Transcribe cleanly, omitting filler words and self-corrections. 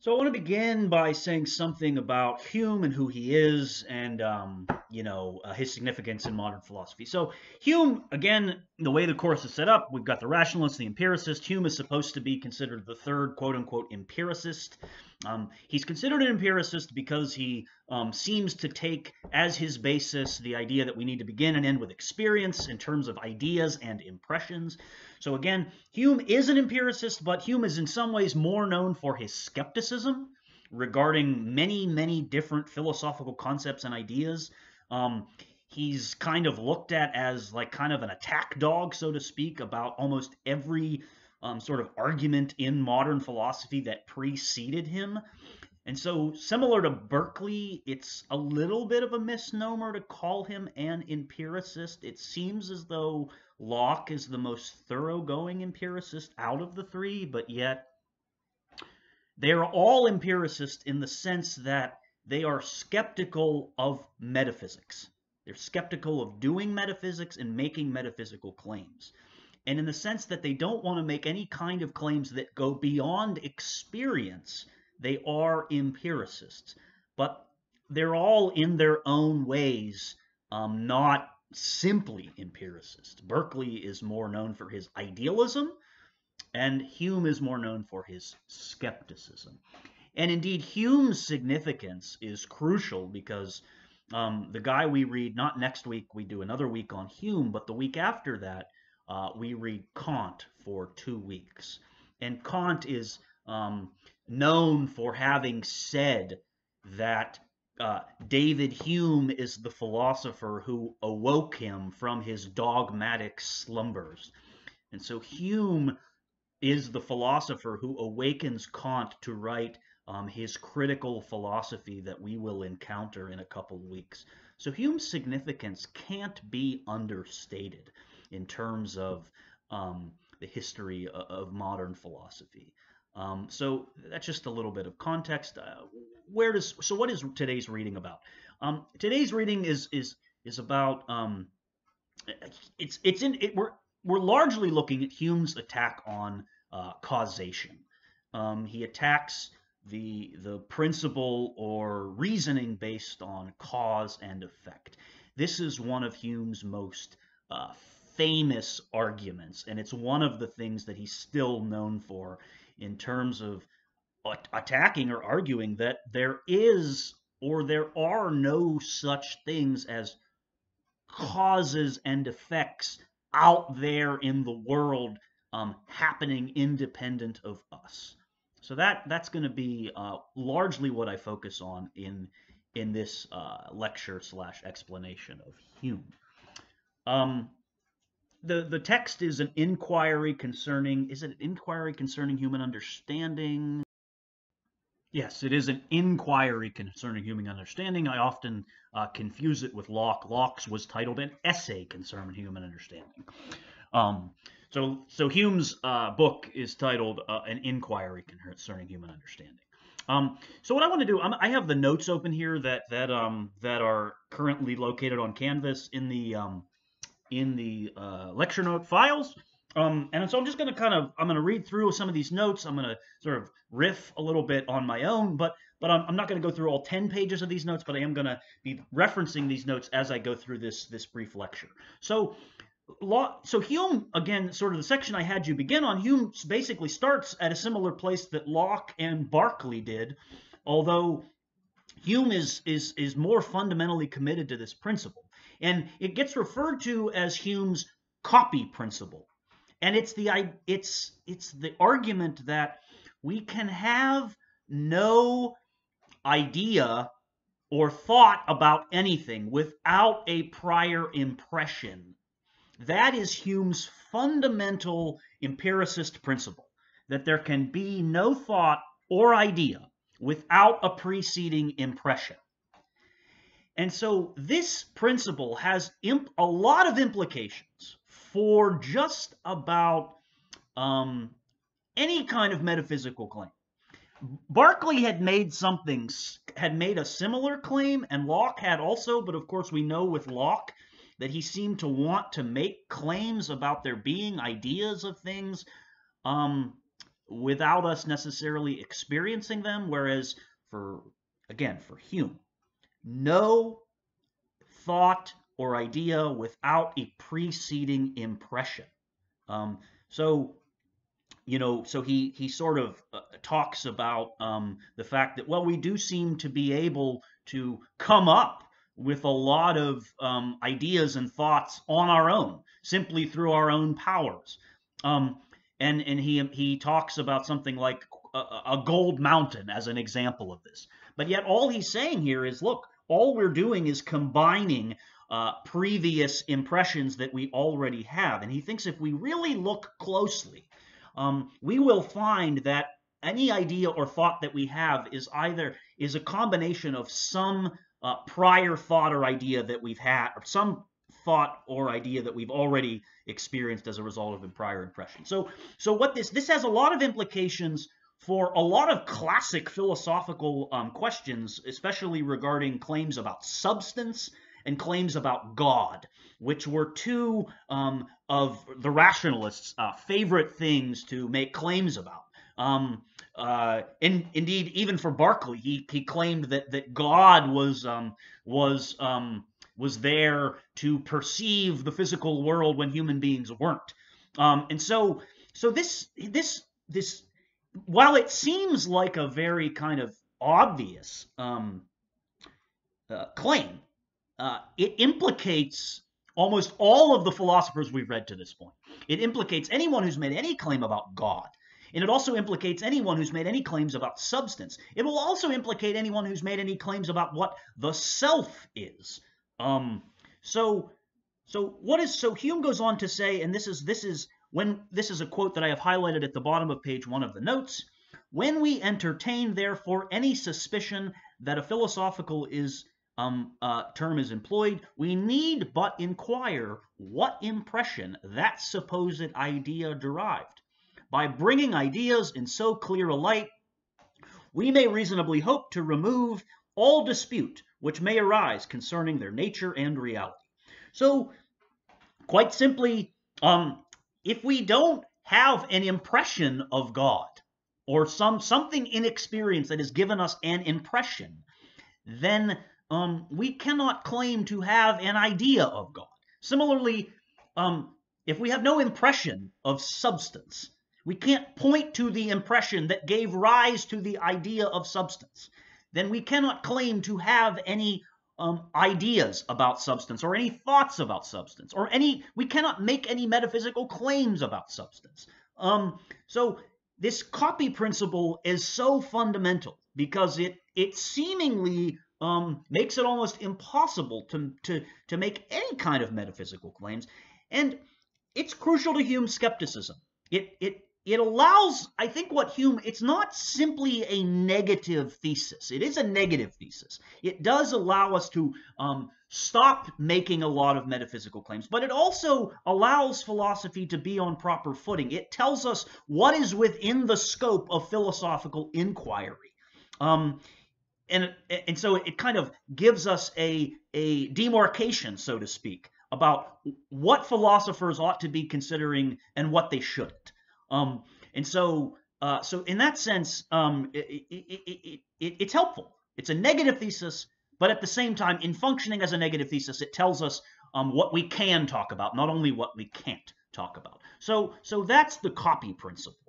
So I want to begin by saying something about Hume and who he is and, his significance in modern philosophy. So Hume, again, the way the course is set up, we've got the rationalist, the empiricist. Hume is supposed to be considered the third quote unquote empiricist. He's considered an empiricist because he seems to take as his basis the idea that we need to begin and end with experience in terms of ideas and impressions. So again, Hume is an empiricist, but Hume is in some ways more known for his skepticism regarding many, many different philosophical concepts and ideas. Um, he's kind of looked at as like kind of an attack dog, so to speak, about almost every sort of argument in modern philosophy that preceded him. And so, similar to Berkeley, it's a little bit of a misnomer to call him an empiricist. It seems as though Locke is the most thoroughgoing empiricist out of the three, but yet they're all empiricists in the sense that they are skeptical of metaphysics. They're skeptical of doing metaphysics and making metaphysical claims. And in the sense that they don't want to make any kind of claims that go beyond experience, they are empiricists. But they're all in their own ways not simply empiricists. Berkeley is more known for his idealism, and Hume is more known for his skepticism. And indeed, Hume's significance is crucial because the guy we read, not next week, we do another week on Hume, but the week after that, we read Kant for 2 weeks. And Kant is known for having said that David Hume is the philosopher who awoke him from his dogmatic slumbers. And so Hume is the philosopher who awakens Kant to write his critical philosophy that we will encounter in a couple of weeks. So Hume's significance can't be understated in terms of the history of modern philosophy. So that's just a little bit of context. So what is today's reading about? Today's reading is about we're largely looking at Hume's attack on causation. He attacks the principle or reasoning based on cause and effect. This is one of Hume's most famous arguments, and it's one of the things that he's still known for in terms of attacking or arguing that there is or there are no such things as causes and effects out there in the world happening independent of us. So that's going to be largely what I focus on in this lecture / explanation of Hume. The text is an inquiry concerning. Is it an inquiry concerning human understanding? Yes, it is an inquiry concerning human understanding. I often confuse it with Locke. Locke's was titled an essay concerning human understanding. So Hume's book is titled an inquiry concerning human understanding. So what I want to do, I have the notes open here that are currently located on Canvas in the lecture note files. And so I'm just going to I'm going to read through some of these notes. I'm going to sort of riff a little bit on my own, but I'm not going to go through all 10 pages of these notes, but I am going to be referencing these notes as I go through this brief lecture. So Hume, again, sort of the section I had you begin on, Hume basically starts at a similar place that Locke and Berkeley did, although Hume is more fundamentally committed to this principle. And it gets referred to as Hume's copy principle. And it's the argument that we can have no idea or thought about anything without a prior impression. That is Hume's fundamental empiricist principle, that there can be no thought or idea without a preceding impression. And so this principle has a lot of implications for just about any kind of metaphysical claim. Berkeley had made a similar claim, and Locke had also, but of course we know with Locke that he seemed to want to make claims about there being ideas of things without us necessarily experiencing them, whereas for Hume, no thought or idea without a preceding impression. Um, so so he sort of talks about the fact that, well, we do seem to be able to come up with a lot of ideas and thoughts on our own, simply through our own powers. Um, and he talks about something like a gold mountain as an example of this. But yet, all he's saying here is, look, all we're doing is combining previous impressions that we already have. And he thinks if we really look closely, we will find that any idea or thought that we have is a combination of some prior thought or idea that we've had, or some thought or idea that we've already experienced as a result of a prior impression. So what this has a lot of implications for a lot of classic philosophical questions, especially regarding claims about substance and claims about God, which were two of the rationalists' favorite things to make claims about. Indeed, even for Berkeley, he claimed that God was there to perceive the physical world when human beings weren't. And so this while it seems like a very kind of obvious claim, it implicates almost all of the philosophers we've read to this point. It implicates anyone who's made any claim about God. And it also implicates anyone who's made any claims about substance. It will also implicate anyone who's made any claims about what the self is. So Hume goes on to say, and this is a quote that I have highlighted at the bottom of page 1 of the notes. When we entertain, therefore, any suspicion that a philosophical term is employed, we need but inquire what impression that supposed idea derived. By bringing ideas in so clear a light, we may reasonably hope to remove all dispute which may arise concerning their nature and reality. So, quite simply, if we don't have an impression of God, or something in experience that has given us an impression, then we cannot claim to have an idea of God. Similarly, if we have no impression of substance, we can't point to the impression that gave rise to the idea of substance, then we cannot claim to have any ideas about substance, or any thoughts about substance, or we cannot make any metaphysical claims about substance. So this copy principle is so fundamental because it seemingly makes it almost impossible to make any kind of metaphysical claims, and it's crucial to Hume's skepticism. It allows, I think, it's not simply a negative thesis. It is a negative thesis. It does allow us to stop making a lot of metaphysical claims, but it also allows philosophy to be on proper footing. It tells us what is within the scope of philosophical inquiry. And so it kind of gives us a demarcation, so to speak, about what philosophers ought to be considering and what they shouldn't. So in that sense, it's helpful. It's a negative thesis, but at the same time, in functioning as a negative thesis, it tells us what we can talk about, not only what we can't talk about. So that's the copy principle.